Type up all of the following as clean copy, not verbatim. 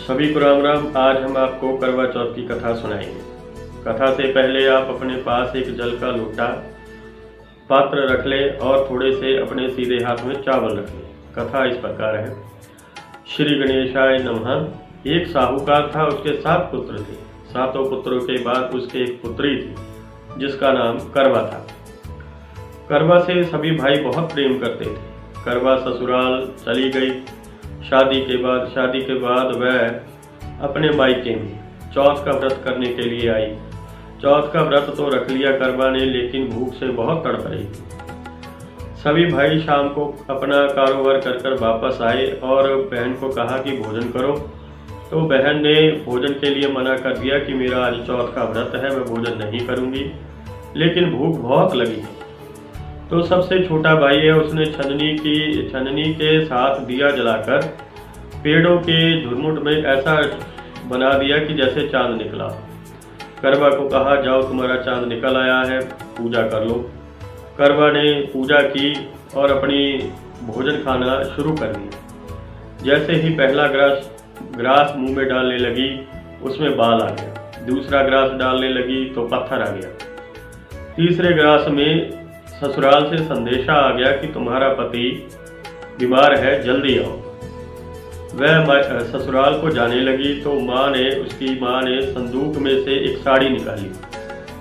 सभी को राम राम। आज हम आपको करवा चौथ की कथा सुनाएंगे। कथा से पहले आप अपने पास एक जल का लोटा पात्र रख लें और थोड़े से अपने सीधे हाथ में चावल रख लें। कथा इस प्रकार है। श्री गणेशाय नमः। एक साहूकार था, उसके 7 पुत्र थे। 7 पुत्रों के बाद उसके एक पुत्री थी जिसका नाम करवा था। करवा से सभी भाई बहुत प्रेम करते थे। करवा ससुराल चली गई। शादी के बाद वह अपने मायके में चौथ का व्रत करने के लिए आई। चौथ का व्रत तो रख लिया करवा ने, लेकिन भूख से बहुत तड़प रही थी। सभी भाई शाम को अपना कारोबार कर वापस आए और बहन को कहा कि भोजन करो। तो बहन ने भोजन के लिए मना कर दिया कि मेरा आज चौथ का व्रत है, मैं भोजन नहीं करूंगी, लेकिन भूख बहुत लगी है। तो सबसे छोटा भाई है, उसने छननी के साथ दिया जलाकर पेड़ों के झुरमुट में ऐसा बना दिया कि जैसे चांद निकला। करवा को कहा, जाओ तुम्हारा चांद निकल आया है, पूजा कर लो। करवा ने पूजा की और अपनी भोजन खाना शुरू कर दिया। जैसे ही पहला ग्रास मुंह में डालने लगी, उसमें बाल आ गया। दूसरा ग्रास डालने लगी तो पत्थर आ गया। तीसरे ग्रास में ससुराल से संदेशा आ गया कि तुम्हारा पति बीमार है, जल्दी आओ। वह ससुराल को जाने लगी तो उसकी माँ ने संदूक में से एक साड़ी निकाली।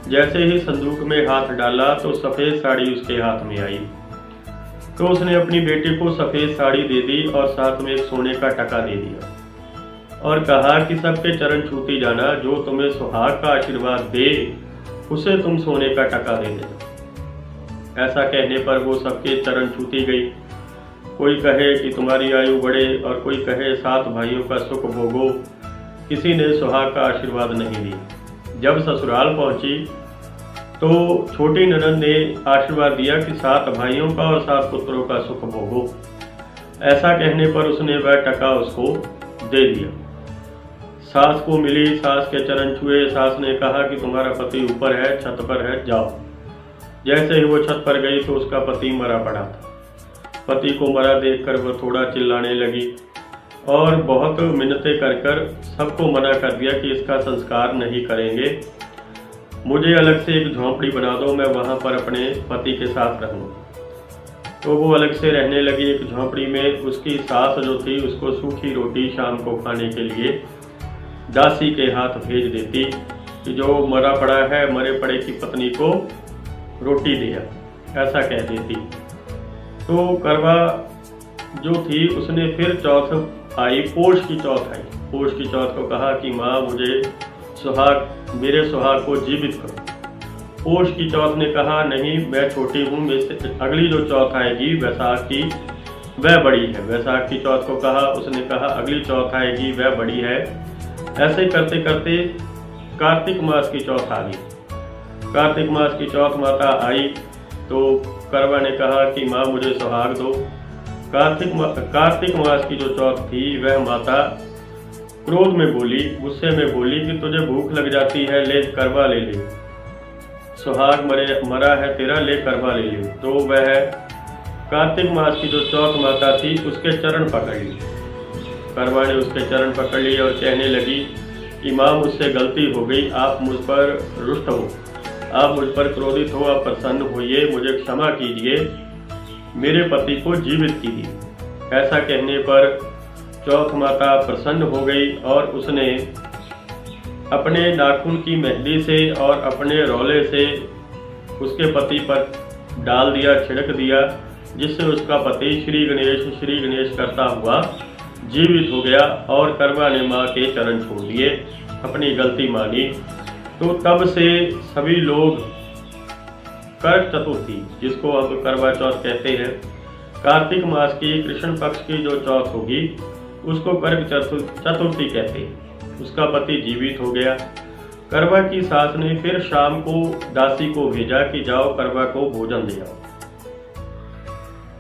जैसे ही संदूक में हाथ डाला तो सफ़ेद साड़ी उसके हाथ में आई। तो उसने अपनी बेटी को सफ़ेद साड़ी दे दी और साथ में एक सोने का टका दे दिया और कहा कि सबके चरण छूती जाना, जो तुम्हें सुहाग का आशीर्वाद दे उसे तुम सोने का टका दे देना। ऐसा कहने पर वो सबके चरण छूती गई। कोई कहे कि तुम्हारी आयु बढ़े और कोई कहे 7 भाइयों का सुख भोगो। किसी ने सुहाग का आशीर्वाद नहीं दिया। जब ससुराल पहुंची तो छोटी ननद ने आशीर्वाद दिया कि 7 भाइयों का और 7 पुत्रों का सुख भोगो। ऐसा कहने पर उसने वह टका उसको दे दिया। सास को मिली, सास के चरण छुए। सास ने कहा कि तुम्हारा पति ऊपर है, छत पर है, जाओ। जैसे ही वो छत पर गई तो उसका पति मरा पड़ा था। पति को मरा देखकर वह थोड़ा चिल्लाने लगी और बहुत मिन्नतें कर सबको मना कर दिया कि इसका संस्कार नहीं करेंगे, मुझे अलग से एक झोंपड़ी बना दो, मैं वहाँ पर अपने पति के साथ रहूँगी। तो वो अलग से रहने लगी एक झोंपड़ी में। उसकी सास जो थी उसको सूखी रोटी शाम को खाने के लिए दासी के हाथ भेज देती कि जो मरा पड़ा है, मरे पड़े की पत्नी को रोटी दिया, ऐसा कह देती। तो करवा जो थी उसने फिर चौथ आई, पोष की चौथ आई। पोष की चौथ को कहा कि माँ मुझे मेरे सुहाग को जीवित करो। पोष की चौथ ने कहा नहीं, मैं छोटी हूँ, अगली जो चौथ आएगी वैसाख की, वह बड़ी है। वैसाख की चौथ को कहा, उसने कहा अगली चौथ आएगी वह बड़ी है। ऐसे करते करते कार्तिक मास की चौथ आ गई। कार्तिक मास की चौथ माता आई तो करवा ने कहा कि माँ मुझे सुहाग दो। कार्तिक मास की जो चौथ थी वह माता क्रोध में बोली, गुस्से में बोली कि तुझे भूख लग जाती है, ले करवा ले ले, सुहाग मरा है तेरा, ले करवा ले ले। तो वह कार्तिक मास की जो चौथ माता थी उसके चरण पकड़ ली। करवा ने उसके चरण पकड़ लिए और कहने लगी कि माँ मुझसे गलती हो गई, आप मुझ पर रुष्ट हो, आप मुझ पर क्रोधित हो, आप प्रसन्न होइए, मुझे क्षमा कीजिए, मेरे पति को जीवित कीजिए। ऐसा कहने पर चौथ माता प्रसन्न हो गई और उसने अपने नाखून की मेहंदी से और अपने रोले से उसके पति पर डाल दिया, छिड़क दिया, जिससे उसका पति श्री गणेश करता हुआ जीवित हो गया। और करवा ने माँ के चरण छोड़ दिए, अपनी गलती मानी। तो तब से सभी लोग करक चतुर्थी, जिसको हम करवा चौथ कहते हैं, कार्तिक मास की कृष्ण पक्ष की जो चौथ होगी उसको करक चतुर्थी कहते हैं। उसका पति जीवित हो गया। करवा की सास ने फिर शाम को दासी को भेजा कि जाओ करवा को भोजन दे आओ।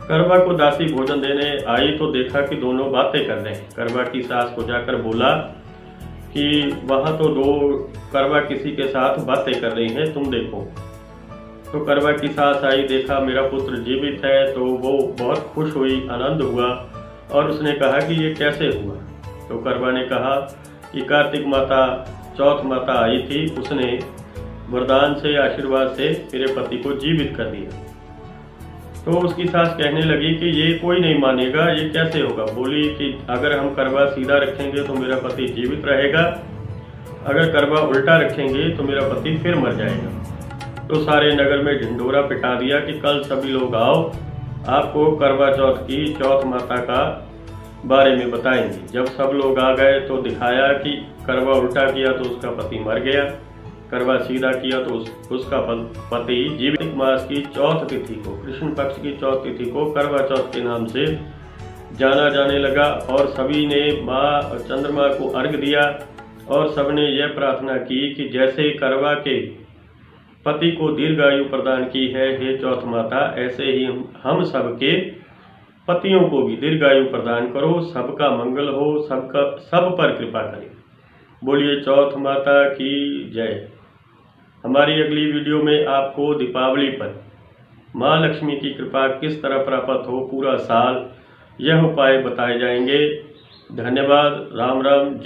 करवा को दासी भोजन देने आई तो देखा कि दोनों बातें कर रहे हैं। करवा की सास को जाकर बोला कि वहाँ तो 2 करवा किसी के साथ बातें कर रही हैं, तुम देखो। तो करवा की सास आई, देखा मेरा पुत्र जीवित है, तो वो बहुत खुश हुई, आनंद हुआ और उसने कहा कि ये कैसे हुआ। तो करवा ने कहा कि कार्तिक माता चौथ माता आई थी, उसने वरदान से आशीर्वाद से मेरे पति को जीवित कर दिया। तो उसकी सास कहने लगी कि ये कोई नहीं मानेगा, ये कैसे होगा। बोली कि अगर हम करवा सीधा रखेंगे तो मेरा पति जीवित रहेगा, अगर करवा उल्टा रखेंगे तो मेरा पति फिर मर जाएगा। तो सारे नगर में ढिंढोरा पिटा दिया कि कल सभी लोग आओ, आपको करवा चौथ की चौथ माता का बारे में बताएंगे। जब सब लोग आ गए तो दिखाया कि करवा उल्टा किया तो उसका पति मर गया, करवा सीधा किया तो उसका पति जीवित। मास की चौथ तिथि को, कृष्ण पक्ष की चौथ तिथि को करवा चौथ के नाम से जाना जाने लगा और सभी ने माँ चंद्रमा को अर्घ दिया और सबने यह प्रार्थना की कि जैसे करवा के पति को दीर्घायु प्रदान की है हे चौथ माता, ऐसे ही हम सबके पतियों को भी दीर्घायु प्रदान करो, सबका मंगल हो, सब पर कृपा करें। बोलिए चौथ माता की जय। हमारी अगली वीडियो में आपको दीपावली पर माँ लक्ष्मी की कृपा किस तरह प्राप्त हो पूरा साल, यह उपाय बताए जाएंगे। धन्यवाद। राम राम।